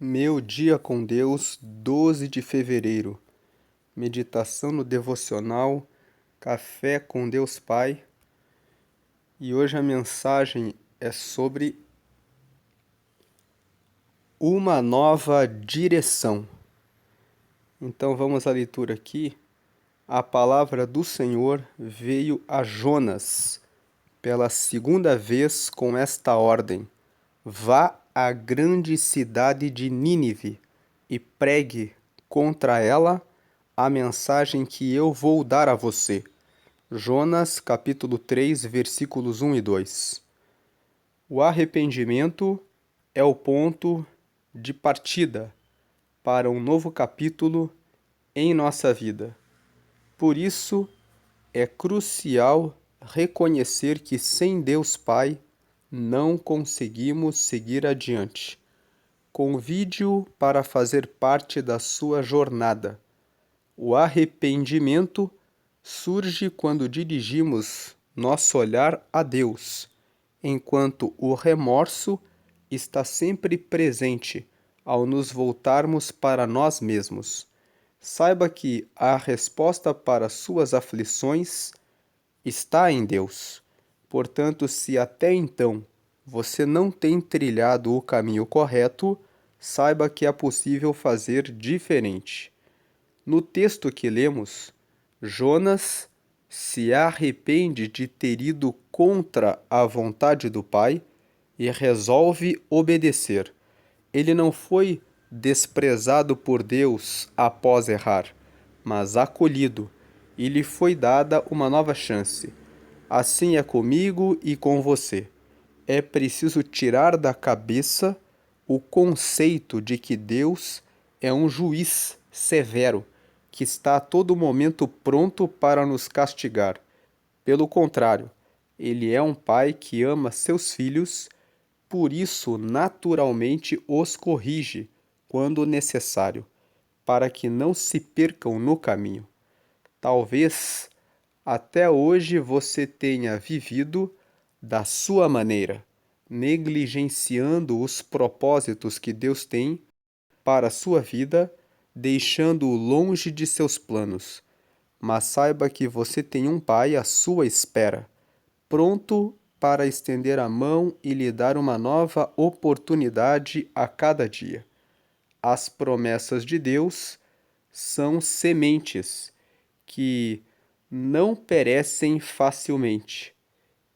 Meu dia com Deus, 12 de fevereiro. Meditação no devocional Café com Deus Pai. E hoje a mensagem é sobre uma nova direção. Então vamos à leitura aqui. A palavra do Senhor veio a Jonas pela segunda vez com esta ordem: vá à grande cidade de Nínive e pregue contra ela a mensagem que eu vou dar a você. Jonas, capítulo 3, versículos 1 e 2. O arrependimento é o ponto de partida para um novo capítulo em nossa vida. Por isso, é crucial reconhecer que sem Deus Pai não conseguimos seguir adiante. Convide-o para fazer parte da sua jornada. O arrependimento surge quando dirigimos nosso olhar a Deus, enquanto o remorso está sempre presente ao nos voltarmos para nós mesmos. Saiba que a resposta para suas aflições está em Deus. Portanto, se até então você não tem trilhado o caminho correto, saiba que é possível fazer diferente. No texto que lemos, Jonas se arrepende de ter ido contra a vontade do Pai e resolve obedecer. Ele não foi desprezado por Deus após errar, mas acolhido, e lhe foi dada uma nova chance. Assim é comigo e com você. É preciso tirar da cabeça o conceito de que Deus é um juiz severo, que está a todo momento pronto para nos castigar. Pelo contrário, ele é um pai que ama seus filhos, por isso naturalmente os corrige quando necessário, para que não se percam no caminho. Talvez até hoje você tenha vivido da sua maneira, negligenciando os propósitos que Deus tem para a sua vida, deixando-o longe de seus planos. Mas saiba que você tem um Pai à sua espera, pronto para estender a mão e lhe dar uma nova oportunidade a cada dia. As promessas de Deus são sementes que não perecem facilmente.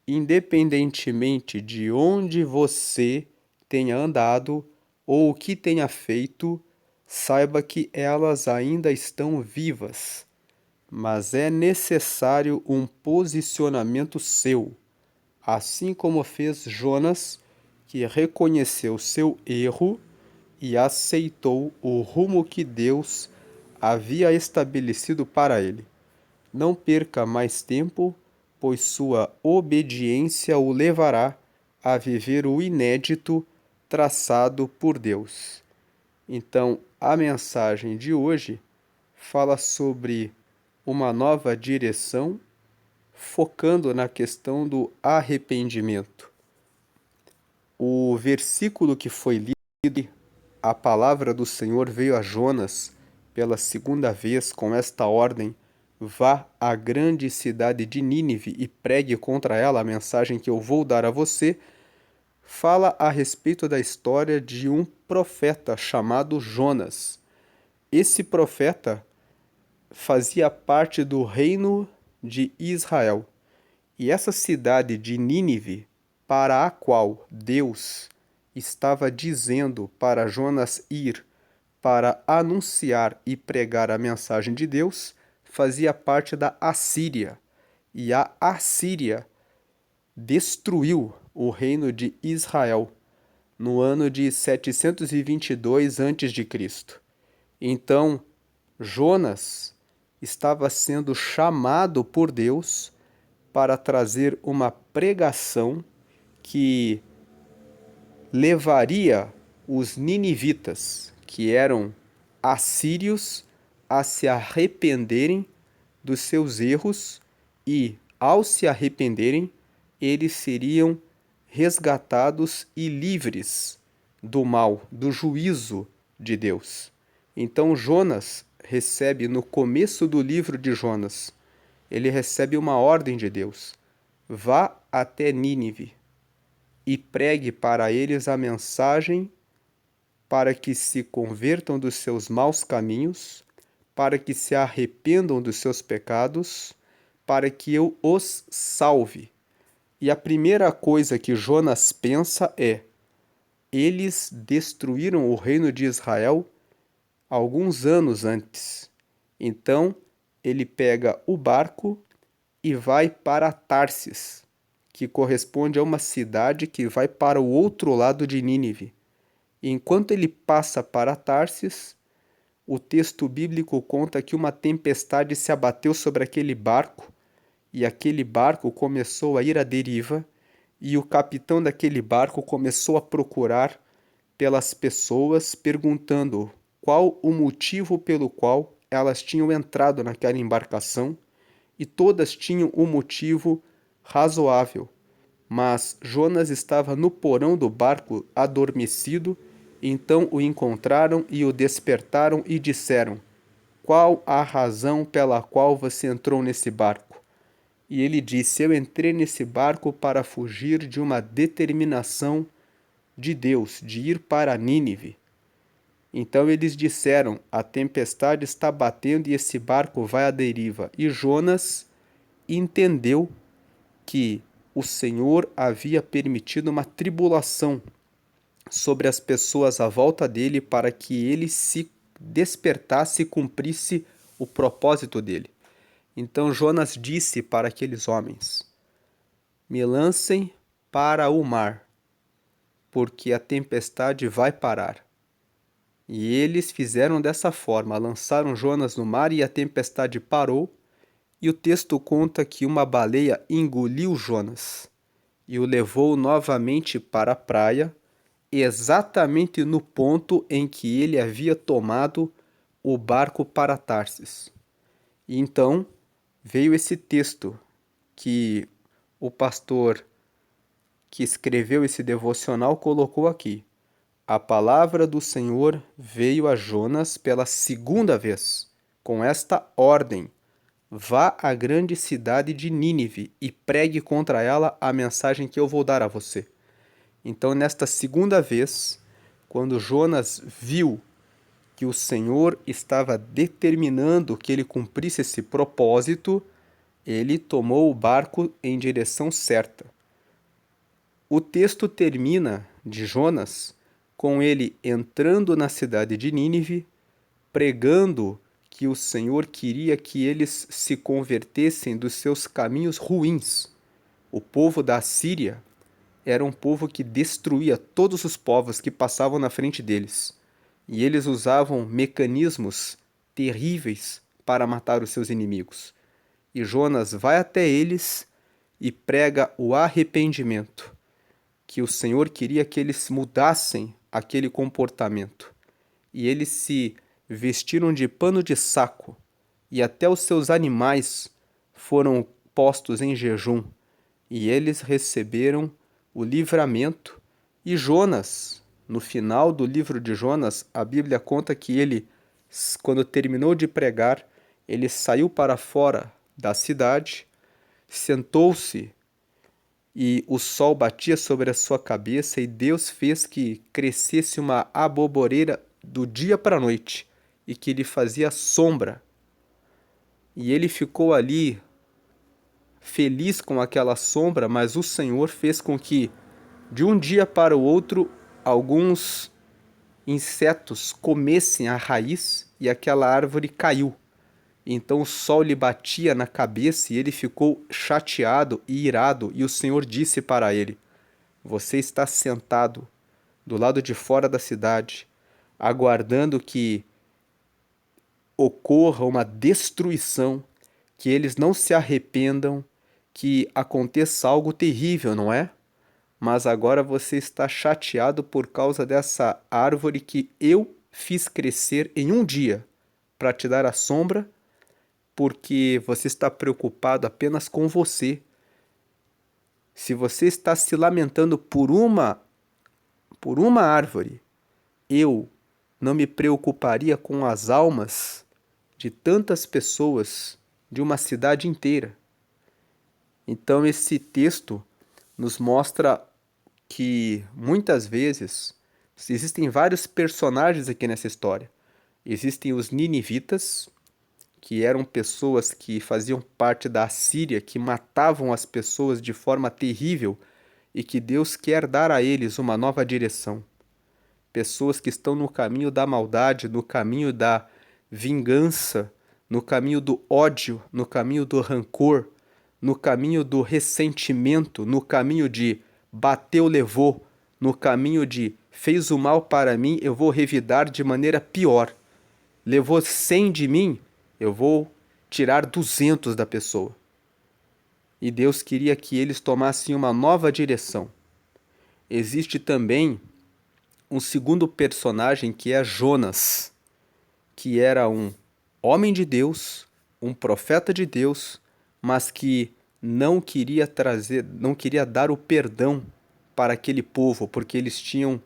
Independentemente de onde você tenha andado ou o que tenha feito, saiba que elas ainda estão vivas. Mas é necessário um posicionamento seu, assim como fez Jonas, que reconheceu seu erro e aceitou o rumo que Deus havia estabelecido para ele. Não perca mais tempo, pois sua obediência o levará a viver o inédito traçado por Deus. Então, a mensagem de hoje fala sobre uma nova direção, focando na questão do arrependimento. O versículo que foi lido, a palavra do Senhor veio a Jonas pela segunda vez com esta ordem: vá à grande cidade de Nínive e pregue contra ela a mensagem que eu vou dar a você. Fala a respeito da história de um profeta chamado Jonas. Esse profeta fazia parte do reino de Israel. E essa cidade de Nínive, para a qual Deus estava dizendo para Jonas ir para anunciar e pregar a mensagem de Deus, fazia parte da Assíria. E a Assíria destruiu o reino de Israel no ano de 722 a.C. Então, Jonas estava sendo chamado por Deus para trazer uma pregação que levaria os ninivitas, que eram assírios, a se arrependerem dos seus erros e, ao se arrependerem, eles seriam resgatados e livres do mal, do juízo de Deus. Então Jonas recebe no começo do livro de Jonas, ele recebe uma ordem de Deus: vá até Nínive e pregue para eles a mensagem para que se convertam dos seus maus caminhos, para que se arrependam dos seus pecados, para que eu os salve. E a primeira coisa que Jonas pensa é: eles destruíram o reino de Israel alguns anos antes. Então, ele pega o barco e vai para Tarsis, que corresponde a uma cidade que vai para o outro lado de Nínive. E enquanto ele passa para Tarsis, o texto bíblico conta que uma tempestade se abateu sobre aquele barco, e aquele barco começou a ir à deriva, e o capitão daquele barco começou a procurar pelas pessoas, perguntando qual o motivo pelo qual elas tinham entrado naquela embarcação, e todas tinham um motivo razoável. Mas Jonas estava no porão do barco adormecido, então o encontraram e o despertaram e disseram: qual a razão pela qual você entrou nesse barco? E ele disse: eu entrei nesse barco para fugir de uma determinação de Deus, de ir para Nínive. Então eles disseram: a tempestade está batendo e esse barco vai à deriva. E Jonas entendeu que o Senhor havia permitido uma tribulação sobre as pessoas à volta dele para que ele se despertasse e cumprisse o propósito dele. Então Jonas disse para aqueles homens: me lancem para o mar, porque a tempestade vai parar. E eles fizeram dessa forma, lançaram Jonas no mar e a tempestade parou, e o texto conta que uma baleia engoliu Jonas e o levou novamente para a praia, exatamente no ponto em que ele havia tomado o barco para Tarsis. E então veio esse texto que o pastor que escreveu esse devocional colocou aqui. A palavra do Senhor veio a Jonas pela segunda vez, com esta ordem: vá à grande cidade de Nínive e pregue contra ela a mensagem que eu vou dar a você. Então, nesta segunda vez, quando Jonas viu que o Senhor estava determinando que ele cumprisse esse propósito, ele tomou o barco em direção certa. O texto termina de Jonas com ele entrando na cidade de Nínive, pregando que o Senhor queria que eles se convertessem dos seus caminhos ruins. O povo da Síria era um povo que destruía todos os povos que passavam na frente deles. E eles usavam mecanismos terríveis para matar os seus inimigos. E Jonas vai até eles e prega o arrependimento, que o Senhor queria que eles mudassem aquele comportamento. E eles se vestiram de pano de saco, e até os seus animais foram postos em jejum, e eles receberam o livramento. E Jonas, no final do livro de Jonas, a Bíblia conta que ele, quando terminou de pregar, ele saiu para fora da cidade, sentou-se e o sol batia sobre a sua cabeça, e Deus fez que crescesse uma aboboreira do dia para a noite e que lhe fazia sombra. E ele ficou ali feliz com aquela sombra, mas o Senhor fez com que de um dia para o outro alguns insetos comessem a raiz e aquela árvore caiu. Então o sol lhe batia na cabeça e ele ficou chateado e irado, e o Senhor disse para ele: você está sentado do lado de fora da cidade, aguardando que ocorra uma destruição, que eles não se arrependam, que aconteça algo terrível, não é? Mas agora você está chateado por causa dessa árvore que eu fiz crescer em um dia para te dar a sombra, porque você está preocupado apenas com você. Se você está se lamentando por uma árvore, eu não me preocuparia com as almas de tantas pessoas de uma cidade inteira. Então, esse texto nos mostra que muitas vezes existem vários personagens aqui nessa história. Existem os ninivitas, que eram pessoas que faziam parte da Assíria, que matavam as pessoas de forma terrível e que Deus quer dar a eles uma nova direção. Pessoas que estão no caminho da maldade, no caminho da vingança, no caminho do ódio, no caminho do rancor, no caminho do ressentimento, no caminho de bateu, levou, no caminho de fez o mal para mim, eu vou revidar de maneira pior. Levou 100 de mim, eu vou tirar 200 da pessoa. E Deus queria que eles tomassem uma nova direção. Existe também um segundo personagem que é Jonas, que era um homem de Deus, um profeta de Deus, mas que não queria dar o perdão para aquele povo, porque eles tinham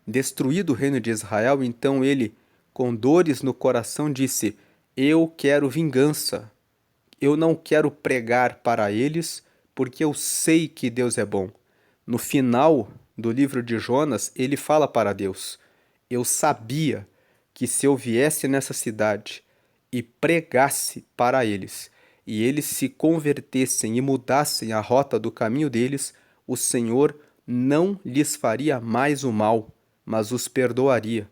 destruído o reino de Israel. Então ele, com dores no coração, disse: eu quero vingança. Eu não quero pregar para eles, porque eu sei que Deus é bom. No final do livro de Jonas, ele fala para Deus: eu sabia que se eu viesse nessa cidade e pregasse para eles, e eles se convertessem e mudassem a rota do caminho deles, o Senhor não lhes faria mais o mal, mas os perdoaria.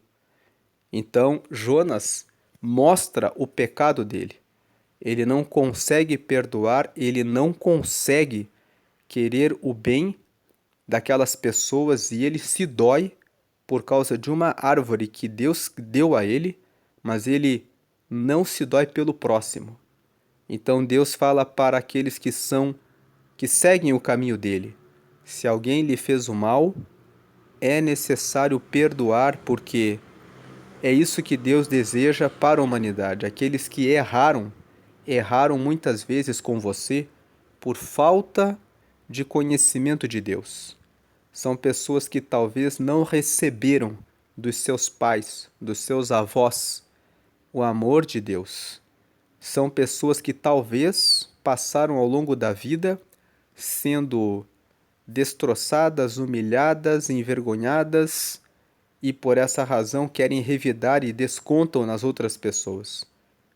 Então, Jonas mostra o pecado dele. Ele não consegue perdoar, ele não consegue querer o bem daquelas pessoas e ele se dói por causa de uma árvore que Deus deu a ele, mas ele não se dói pelo próximo. Então Deus fala para aqueles que seguem o caminho dele: se alguém lhe fez o mal, é necessário perdoar, porque é isso que Deus deseja para a humanidade. Aqueles que erraram muitas vezes com você por falta de conhecimento de Deus. São pessoas que talvez não receberam dos seus pais, dos seus avós, o amor de Deus. São pessoas que talvez passaram ao longo da vida sendo destroçadas, humilhadas, envergonhadas, e por essa razão querem revidar e descontam nas outras pessoas.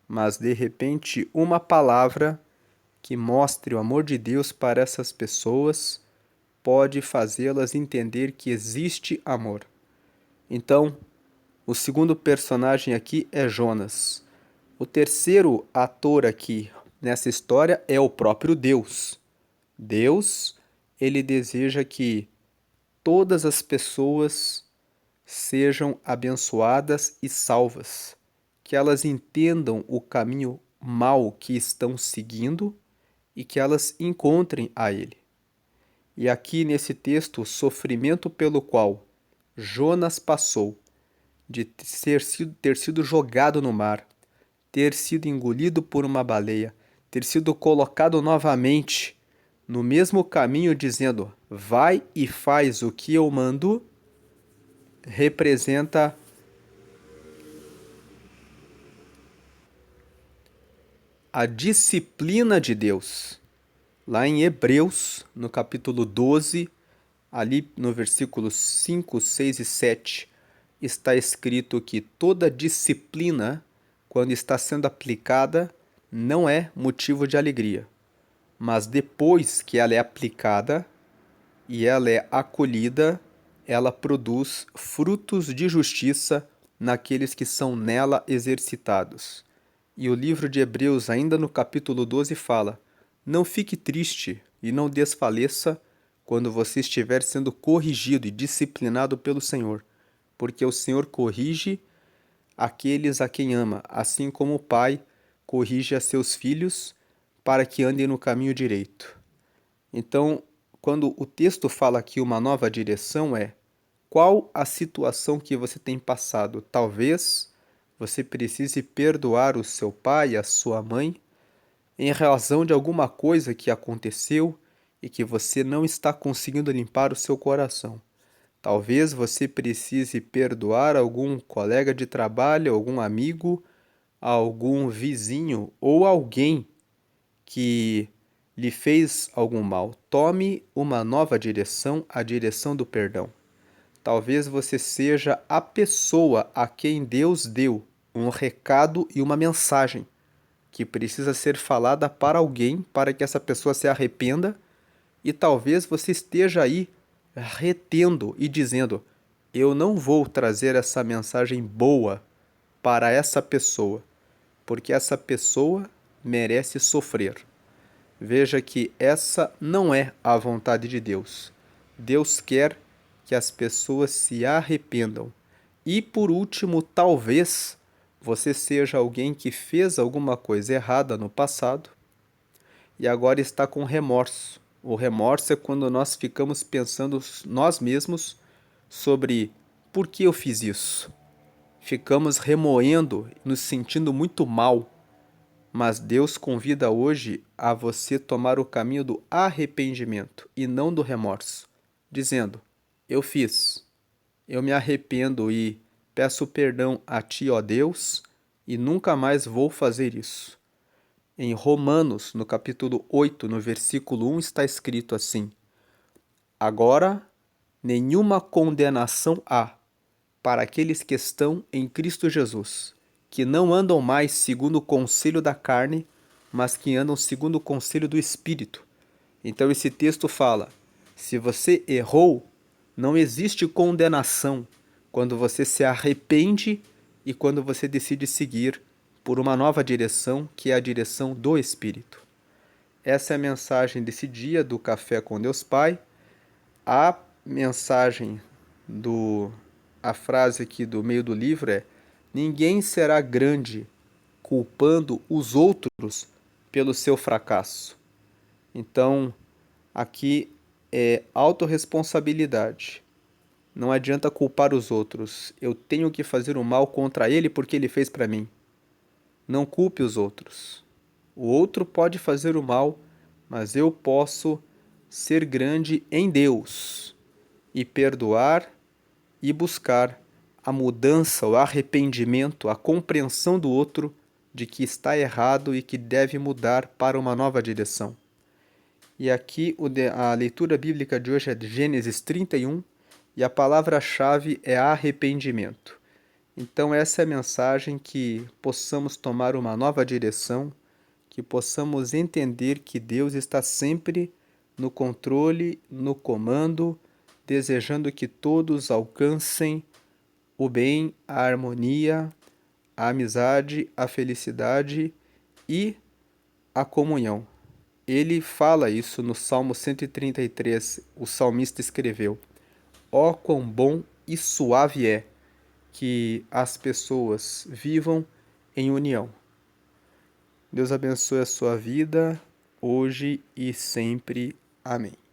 Mas de repente, uma palavra que mostre o amor de Deus para essas pessoas pode fazê-las entender que existe amor. Então, o segundo personagem aqui é Jonas. O terceiro ator aqui nessa história é o próprio Deus. Deus, ele deseja que todas as pessoas sejam abençoadas e salvas, que elas entendam o caminho mau que estão seguindo e que elas encontrem a Ele. E aqui nesse texto, o sofrimento pelo qual Jonas passou, de ter sido jogado no mar, ter sido engolido por uma baleia, ter sido colocado novamente no mesmo caminho, dizendo: vai e faz o que eu mando, representa a disciplina de Deus. Lá em Hebreus, no capítulo 12, ali no versículos 5, 6 e 7, está escrito que toda disciplina, quando está sendo aplicada, não é motivo de alegria. Mas depois que ela é aplicada e ela é acolhida, ela produz frutos de justiça naqueles que são nela exercitados. E o livro de Hebreus, ainda no capítulo 12, fala: não fique triste e não desfaleça quando você estiver sendo corrigido e disciplinado pelo Senhor, porque o Senhor corrige aqueles a quem ama, assim como o Pai corrige a seus filhos para que andem no caminho direito. Então, quando o texto fala aqui uma nova direção, é: qual a situação que você tem passado? Talvez você precise perdoar o seu pai, a sua mãe, em razão de alguma coisa que aconteceu e que você não está conseguindo limpar o seu coração. Talvez você precise perdoar algum colega de trabalho, algum amigo, algum vizinho ou alguém que lhe fez algum mal. Tome uma nova direção, a direção do perdão. Talvez você seja a pessoa a quem Deus deu um recado e uma mensagem que precisa ser falada para alguém para que essa pessoa se arrependa, e talvez você esteja aí retendo e dizendo: eu não vou trazer essa mensagem boa para essa pessoa, porque essa pessoa merece sofrer. Veja que essa não é a vontade de Deus. Deus quer que as pessoas se arrependam. E por último, talvez você seja alguém que fez alguma coisa errada no passado e agora está com remorso. O remorso é quando nós ficamos pensando nós mesmos sobre por que eu fiz isso. Ficamos remoendo, nos sentindo muito mal. Mas Deus convida hoje a você tomar o caminho do arrependimento e não do remorso, dizendo: eu fiz, eu me arrependo e peço perdão a Ti, ó Deus, e nunca mais vou fazer isso. Em Romanos, no capítulo 8, no versículo 1, está escrito assim: agora, nenhuma condenação há para aqueles que estão em Cristo Jesus, que não andam mais segundo o conselho da carne, mas que andam segundo o conselho do Espírito. Então esse texto fala: se você errou, não existe condenação quando você se arrepende e quando você decide seguir por uma nova direção, que é a direção do Espírito. Essa é a mensagem desse dia do Café com Deus Pai. A mensagem a frase aqui do meio do livro é: ninguém será grande culpando os outros pelo seu fracasso. Então, aqui é autorresponsabilidade. Não adianta culpar os outros. Eu tenho que fazer o mal contra ele porque ele fez para mim. Não culpe os outros. O outro pode fazer o mal, mas eu posso ser grande em Deus e perdoar e buscar a mudança, o arrependimento, a compreensão do outro de que está errado e que deve mudar para uma nova direção. E aqui a leitura bíblica de hoje é de Gênesis 31 e a palavra-chave é arrependimento. Então essa é a mensagem, que possamos tomar uma nova direção, que possamos entender que Deus está sempre no controle, no comando, desejando que todos alcancem o bem, a harmonia, a amizade, a felicidade e a comunhão. Ele fala isso no Salmo 133, o salmista escreveu: ó quão bom e suave é que as pessoas vivam em união. Deus abençoe a sua vida, hoje e sempre. Amém.